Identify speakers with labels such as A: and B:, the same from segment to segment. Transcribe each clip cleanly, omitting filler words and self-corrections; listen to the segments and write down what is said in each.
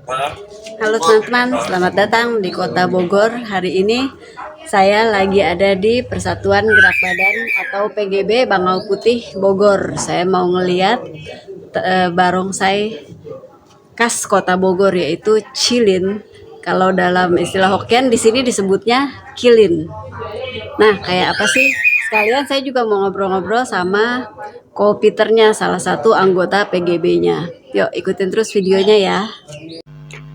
A: Halo teman-teman, selamat datang di Kota Bogor. Hari ini saya lagi ada di Persatuan Gerak Badan atau PGB Bangau Putih Bogor. Saya mau ngeliat barongsai khas Kota Bogor yaitu cilin. Kalau dalam istilah Hokkien di sini disebutnya kilin. Nah, kayak apa sih? Sekalian saya juga mau ngobrol-ngobrol sama Ko-Peternya, salah satu anggota PGB-nya. Yuk, ikutin terus videonya ya.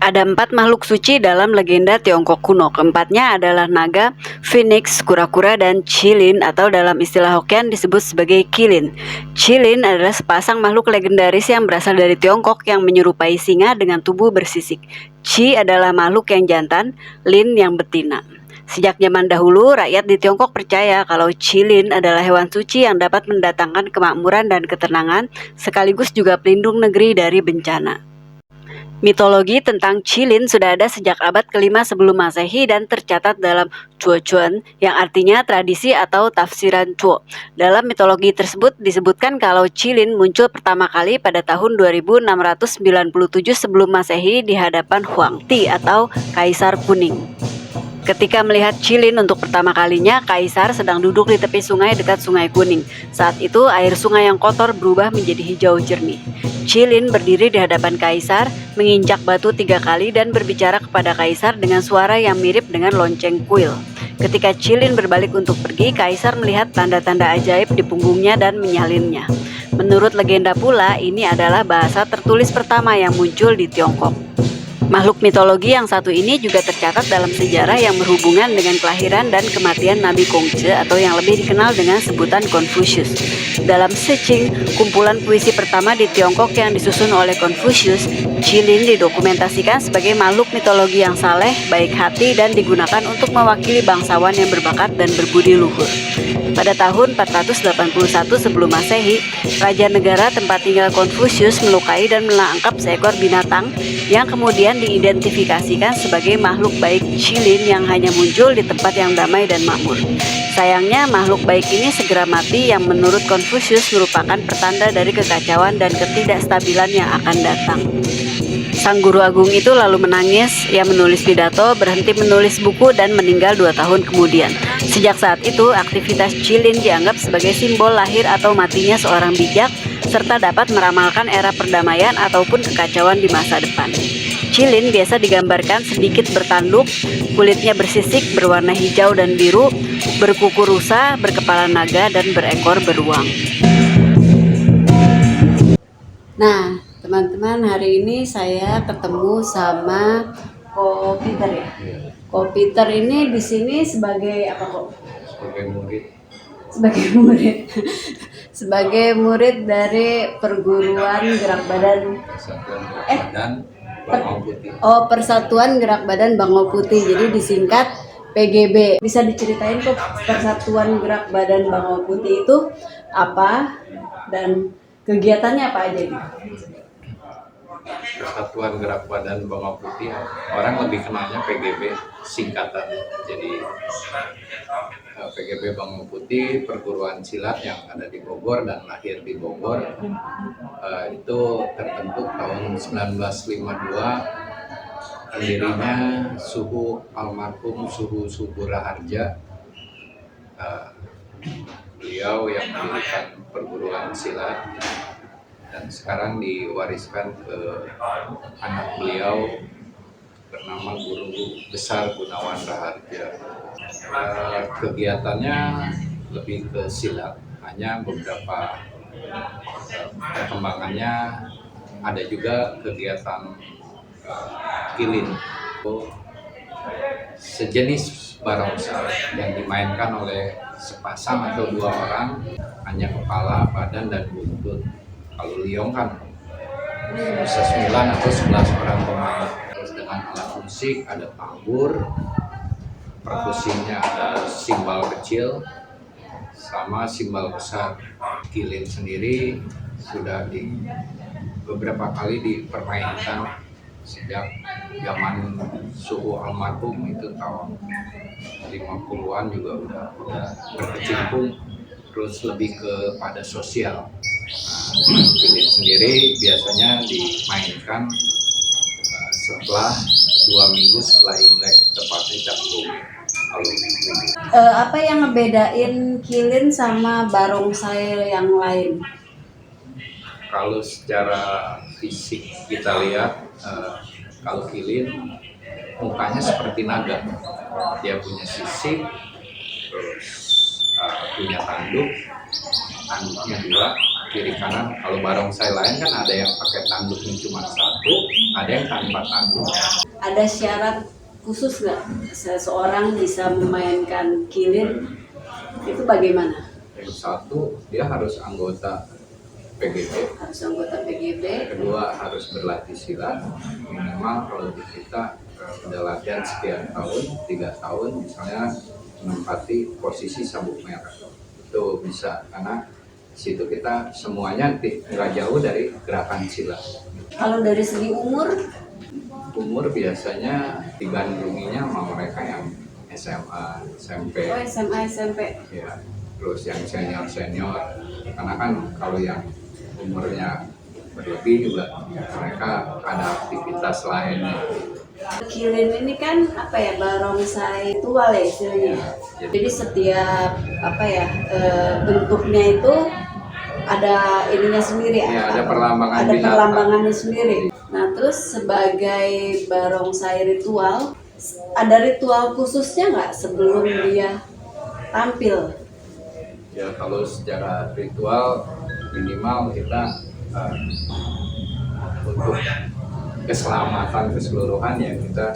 A: Ada 4 makhluk suci dalam legenda Tiongkok kuno. Keempatnya adalah naga, phoenix, kura-kura, dan cilin atau dalam istilah Hokkien disebut sebagai kilin. Cilin adalah sepasang makhluk legendaris yang berasal dari Tiongkok yang menyerupai singa dengan tubuh bersisik. Ci adalah makhluk yang jantan, lin yang betina. Sejak zaman dahulu, rakyat di Tiongkok percaya kalau cilin adalah hewan suci yang dapat mendatangkan kemakmuran dan ketenangan, sekaligus juga pelindung negeri dari bencana. Mitologi tentang cilin sudah ada sejak abad ke-5 sebelum Masehi dan tercatat dalam Chuo Chuan yang artinya tradisi atau tafsiran Chuo. Dalam mitologi tersebut disebutkan kalau cilin muncul pertama kali pada tahun 2697 sebelum Masehi di hadapan Huang Ti atau Kaisar Kuning. Ketika melihat cilin untuk pertama kalinya, Kaisar sedang duduk di tepi sungai dekat Sungai Kuning. Saat itu air sungai yang kotor berubah menjadi hijau jernih. Cilin berdiri di hadapan Kaisar, menginjak batu 3 kali dan berbicara kepada Kaisar dengan suara yang mirip dengan lonceng kuil. Ketika cilin berbalik untuk pergi, Kaisar melihat tanda-tanda ajaib di punggungnya dan menyalinnya. Menurut legenda pula, ini adalah bahasa tertulis pertama yang muncul di Tiongkok. Makhluk mitologi yang satu ini juga tercatat dalam sejarah yang berhubungan dengan kelahiran dan kematian Nabi Kongzhi atau yang lebih dikenal dengan sebutan Confucius. Dalam Secing, kumpulan puisi pertama di Tiongkok yang disusun oleh Confucius, cilin didokumentasikan sebagai makhluk mitologi yang saleh, baik hati, dan digunakan untuk mewakili bangsawan yang berbakat dan berbudi luhur. Pada tahun 481 sebelum Masehi, raja negara tempat tinggal Confucius melukai dan menangkap seekor binatang yang kemudian diidentifikasikan sebagai makhluk baik cilin yang hanya muncul di tempat yang damai dan makmur. Sayangnya makhluk baik ini segera mati yang menurut Confucius merupakan pertanda dari kekacauan dan ketidakstabilan yang akan datang. Sang guru agung itu lalu menangis, ia menulis pidato, berhenti menulis buku, dan meninggal 2 tahun kemudian. Sejak saat itu, aktivitas cilin dianggap sebagai simbol lahir atau matinya seorang bijak, serta dapat meramalkan era perdamaian ataupun kekacauan di masa depan. Cilin biasa digambarkan sedikit bertanduk, kulitnya bersisik berwarna hijau dan biru, berkuku rusa, berkepala naga, dan berekor beruang. Nah, teman-teman, hari ini saya ketemu sama Ko-Peter ya. Ko-Peter ini di sini sebagai apa kok?
B: Sebagai murid.
A: Sebagai murid. Sebagai murid dari perguruan gerak badan
B: Persatuan Gerak Badan Bangau Putih.
A: Oh, Persatuan Gerak Badan Bangau Putih. Jadi disingkat PGB. Bisa diceritain kok Persatuan Gerak Badan Bangau Putih itu apa dan kegiatannya apa aja gitu?
B: Persatuan Gerak Badan Bangau Putih, orang lebih kenalnya PGB singkatan. Jadi PGB Bangau Putih perguruan silat yang ada di Bogor dan lahir di Bogor. Itu terbentuk tahun 1952. Pendirinya Suhu almarhum Suhu Subura Harja. Beliau yang mendirikan perguruan silat dan sekarang diwariskan ke anak beliau bernama Guru Besar Gunawan Raharja. Kegiatannya lebih ke silat, hanya beberapa perkembangannya ada juga kegiatan kilin, sejenis barongsai yang dimainkan oleh sepasang atau 2 orang, hanya kepala, badan, dan buntut. Kalau liong kan bisa 9 atau 11 orang pemain. Terus dengan alat musik ada tambur, perkusinya ada simbal kecil sama simbal besar. Kilin sendiri sudah beberapa kali dipermainkan sejak zaman Suhu almarhum, itu tahun 50-an juga udah berkecimpung. Terus lebih kepada sosial. Kilin sendiri biasanya dimainkan setelah 2 minggu setelah Imlek, tepatnya Cap Gome.
A: Apa yang ngebedain kilin sama barongsai yang lain?
B: Kalau secara fisik kita lihat, kalau kilin mukanya seperti naga, dia punya sisik, terus punya tanduknya 2 kiri kanan. Kalau barongsai lain kan ada yang pakai tanduknya cuma 1, ada yang tanpa tanduk.
A: Ada syarat khusus nggak seseorang bisa memainkan kilin, itu bagaimana?
B: Yang satu, dia harus anggota PGB.
A: Harus anggota PGB.
B: Kedua, harus berlatih silat. Minimal kalau di kita udah latihan sekian tahun, 3 tahun misalnya, menempati posisi sabuk merah. Itu bisa, karena situ kita semuanya nggak jauh dari gerakan silat.
A: Kalau dari segi umur
B: biasanya digandrunginya sama mereka yang SMA, SMP.
A: Oh, SMA, SMP.
B: Ya, terus yang senior, karena kan kalau yang umurnya berlebih juga mereka ada aktivitas lain.
A: Kilin ini kan apa ya, barongsai tua ya istilahnya. Jadi setiap apa ya, bentuknya itu ada ininya sendiri,
B: Ya, ada perlambangan
A: ada
B: binatang.
A: perlambangannya sendiri. Nah, terus sebagai barongsai ritual, ada ritual khususnya nggak sebelum dia tampil?
B: Ya, kalau secara ritual minimal kita untuk keselamatan keseluruhan ya kita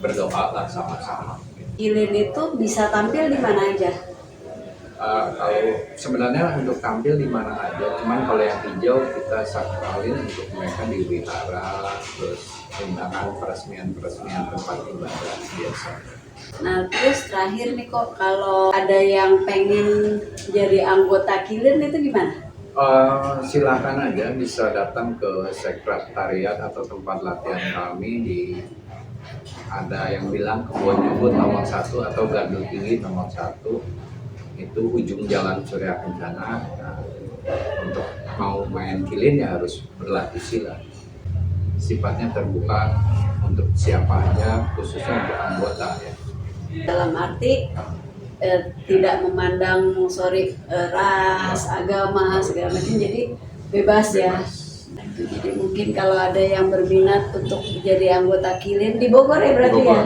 B: berdoa lah sama-sama.
A: Kilin itu bisa tampil di mana aja?
B: Kalau sebenarnya untuk tampil di mana aja, cuman kalau yang hijau kita sakralin untuk mereka di wihara, terus undangan peresmian tempat ibadah biasa.
A: Nah, terus terakhir nih kok, kalau ada yang pengen jadi anggota kilin itu gimana?
B: Silakan aja, bisa datang ke sekretariat atau tempat latihan kami ada yang bilang Kebon Jubut nomor 1 atau Gandul Tinggi nomor 1, itu ujung Jalan Surya Kencana. Nah, untuk mau main kilin ya harus berlatih silat. Sifatnya terbuka untuk siapa aja, khususnya untuk anggota ya.
A: Dalam arti tidak memandang ras, agama segala macam, jadi bebas ya. Jadi mungkin kalau ada yang berminat untuk jadi anggota kilin di Bogor ya berarti
B: Bogor.
A: ya.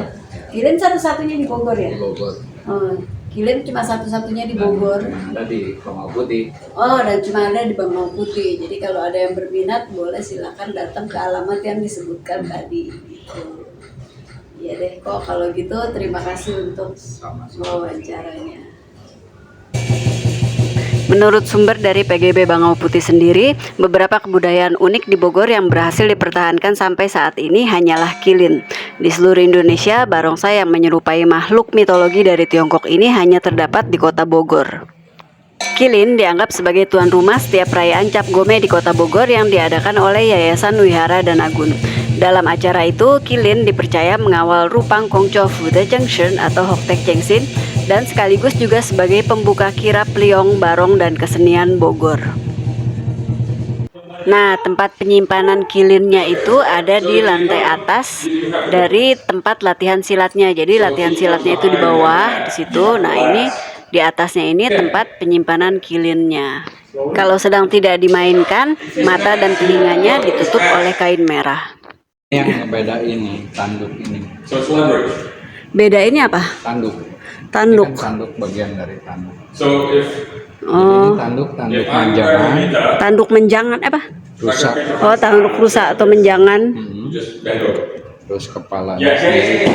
A: Kilin satu-satunya di Bogor ya?
B: Di Bogor.
A: Oh, kilin cuma satu-satunya di Bogor.
B: Ada di Bangau Putih.
A: Oh, dan cuma ada di Bangau Putih. Jadi kalau ada yang berminat boleh silakan datang ke alamat yang disebutkan tadi. Gitu. Ya deh kok, kalau gitu terima kasih untuk wawancaranya. Menurut sumber dari PGB Bangau Putih sendiri, beberapa kebudayaan unik di Bogor yang berhasil dipertahankan sampai saat ini hanyalah kilin. Di seluruh Indonesia, barongsai yang menyerupai makhluk mitologi dari Tiongkok ini hanya terdapat di kota Bogor. Kilin dianggap sebagai tuan rumah setiap perayaan Cap Gome di kota Bogor yang diadakan oleh Yayasan Wihara dan Agun. Dalam acara itu, kilin dipercaya mengawal Rupang Kongco Fude Junction atau Hoktek Jengsin, dan sekaligus juga sebagai pembuka kirap Liong, Barong, dan kesenian Bogor. Nah, tempat penyimpanan kilinnya itu ada di lantai atas dari tempat latihan silatnya. Jadi latihan silatnya itu di bawah, di situ. Nah, ini di atasnya ini tempat penyimpanan kilinnya. Kalau sedang tidak dimainkan, mata dan telinganya ditutup oleh kain merah.
B: Yang beda ini tanduk ini.
A: Beda ini apa?
B: Tanduk.
A: Tanduk.
B: Ini kan tanduk bagian dari tanduk.
A: Oh,
B: Ini tanduk menjangan.
A: tanduk menjangan apa?
B: Rusak.
A: Oh, tanduk rusak atau menjangan.
B: Terus kepalanya sendiri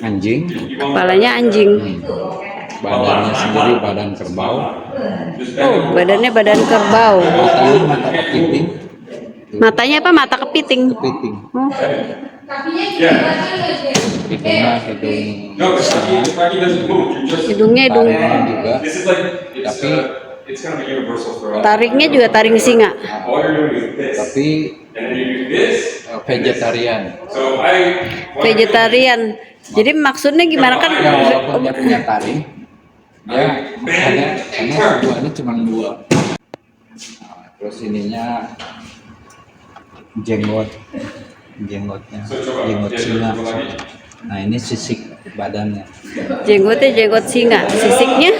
B: anjing.
A: Kepalanya anjing.
B: Badannya sendiri badan kerbau.
A: Oh, badannya badan kerbau.
B: Matanya mata kepiting.
A: Matanya apa? Mata kepiting.
B: Kepiting.
A: Oh. Hidungnya hidung.
B: Taringnya juga. Tapi
A: Taringnya juga taring singa.
B: tapi vegetarian.
A: Vegetarian. Jadi maksudnya gimana kan?
B: Ya, walaupun dia punya taring, dia makannya karena buahnya cuma 2. Nah, terus ininya jenggotnya jenggot singa. Nah ini sisik badannya,
A: Jenggotnya jenggot singa, sisiknya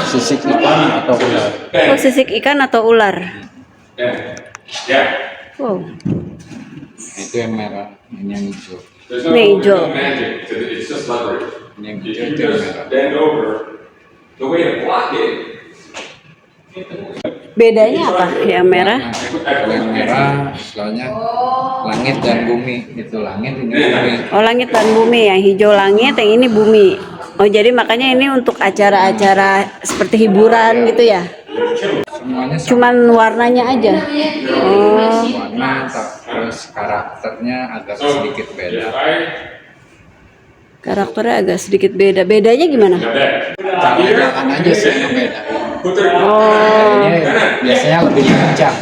B: sisik ikan atau ular.
A: oh sisik ikan atau ular. Wow,
B: Itu yang merah, ini yang hijau.
A: ini hijau.
B: Ini yang hijau itu yang merah.
A: Bedanya apa yang merah?
B: Kalau yang merah soalnya langit dan bumi, itu langit ini bumi.
A: Oh, langit dan bumi, yang hijau langit, yang ini bumi. Oh, jadi makanya ini untuk acara-acara seperti hiburan gitu ya?
B: Semuanya sama.
A: Cuman warnanya aja. Oh,
B: Warna terus karakternya agak sedikit beda.
A: karakternya agak sedikit beda. Bedanya gimana?
B: Cara jalan aja sih yang beda.
A: Oh,
B: Ini biasanya lebih lincah.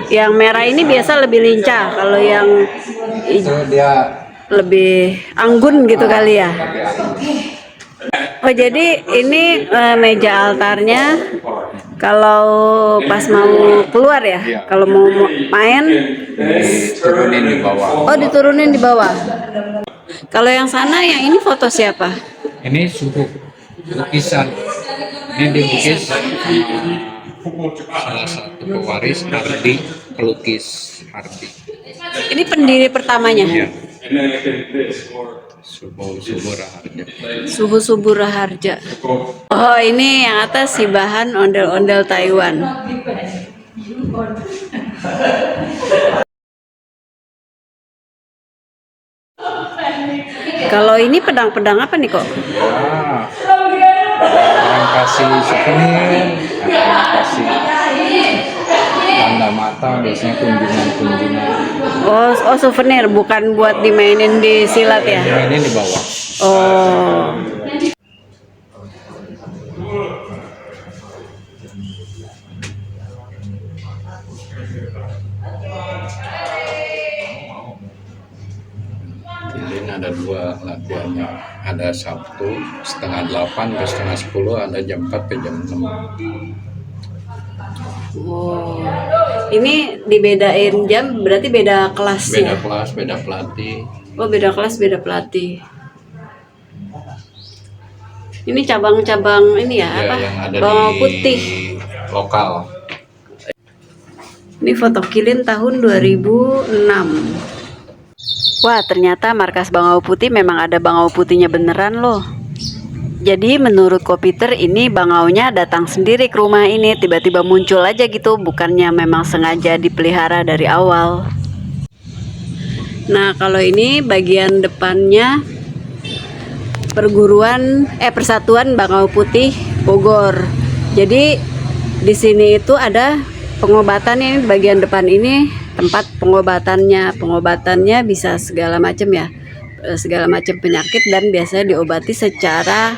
A: yang merah ini biasa lebih lincah. Kalau yang
B: Itu dia
A: lebih anggun gitu kali ya.
B: lebih anggun.
A: Oh, jadi ini meja altarnya kalau pas mau keluar ya,
B: Iya.
A: kalau mau main,
B: Turunin di bawah.
A: oh diturunin di bawah. Kalau yang sana, yang ini foto siapa?
B: Ini suhu lukisan. Ini dilukis sama salah satu pewaris Hardi, pelukis Hardi.
A: Ini pendiri pertamanya.
B: Iya. Suhu Raharja.
A: Suhu Subur Raharja. Oh, ini yang atas Hibahan ondel-ondel Taiwan. Kalau ini pedang-pedang apa nih kok?
B: Ah, orang kasih souvenir, ada yang kasih tanda mata, biasanya kunjungan-kunjungan.
A: Oh, souvenir, bukan buat dimainin di silat ya?
B: Ini di bawah.
A: Oh.
B: Jadi ada dua latihannya, ada Sabtu setengah 8 ke setengah 10, ada jam 4 ke jam 6.
A: Oh. Ini dibedain jam, berarti beda kelas
B: Beda
A: ya?
B: kelas, beda pelatih.
A: Oh, beda kelas, beda pelatih. Ini cabang-cabang ini ya, apa?
B: Yang ada
A: Bawang
B: di
A: putih.
B: lokal.
A: Ini foto kilin tahun 2006. Wah, ternyata markas Bangau Putih memang ada bangau putihnya beneran loh. Jadi menurut Kopiter ini bangaunya datang sendiri ke rumah ini, tiba-tiba muncul aja gitu, bukannya memang sengaja dipelihara dari awal. Nah, kalau ini bagian depannya Persatuan Bangau Putih Bogor. Jadi di sini itu ada pengobatan, ini bagian depan ini tempat pengobatannya bisa segala macam ya, segala macam penyakit, dan biasanya diobati secara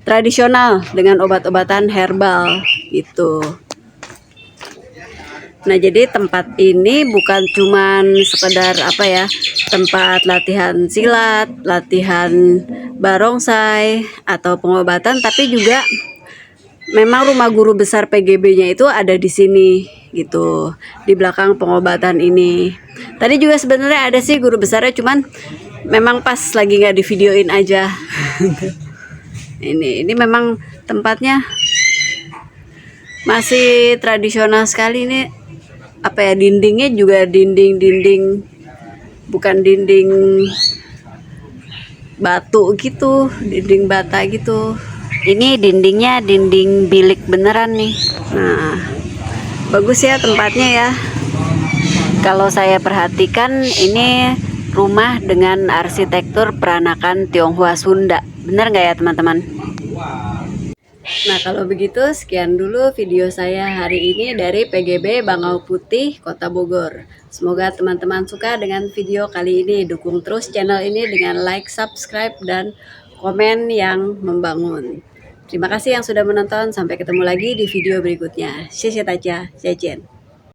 A: tradisional dengan obat-obatan herbal gitu. Nah, jadi tempat ini bukan cuman sekedar apa ya, tempat latihan silat, latihan barongsai atau pengobatan, tapi juga memang rumah guru besar PGB-nya itu ada di sini gitu, di belakang pengobatan ini. Tadi juga sebenarnya ada sih guru besarnya, cuman memang pas lagi nggak divideoin aja. Ini memang tempatnya masih tradisional sekali ini. Apa ya, dindingnya juga dinding bukan dinding batu gitu, dinding bata gitu. Ini dindingnya dinding bilik beneran nih. Nah, bagus ya tempatnya ya. Kalau saya perhatikan ini rumah dengan arsitektur peranakan Tionghoa Sunda. Bener nggak ya teman-teman? Nah, kalau begitu sekian dulu video saya hari ini dari PGB Bangau Putih Kota Bogor. Semoga teman-teman suka dengan video kali ini. Dukung terus channel ini dengan like, subscribe, dan komen yang membangun. Terima kasih yang sudah menonton. Sampai ketemu lagi di video berikutnya. Xie xie daja, zaijian.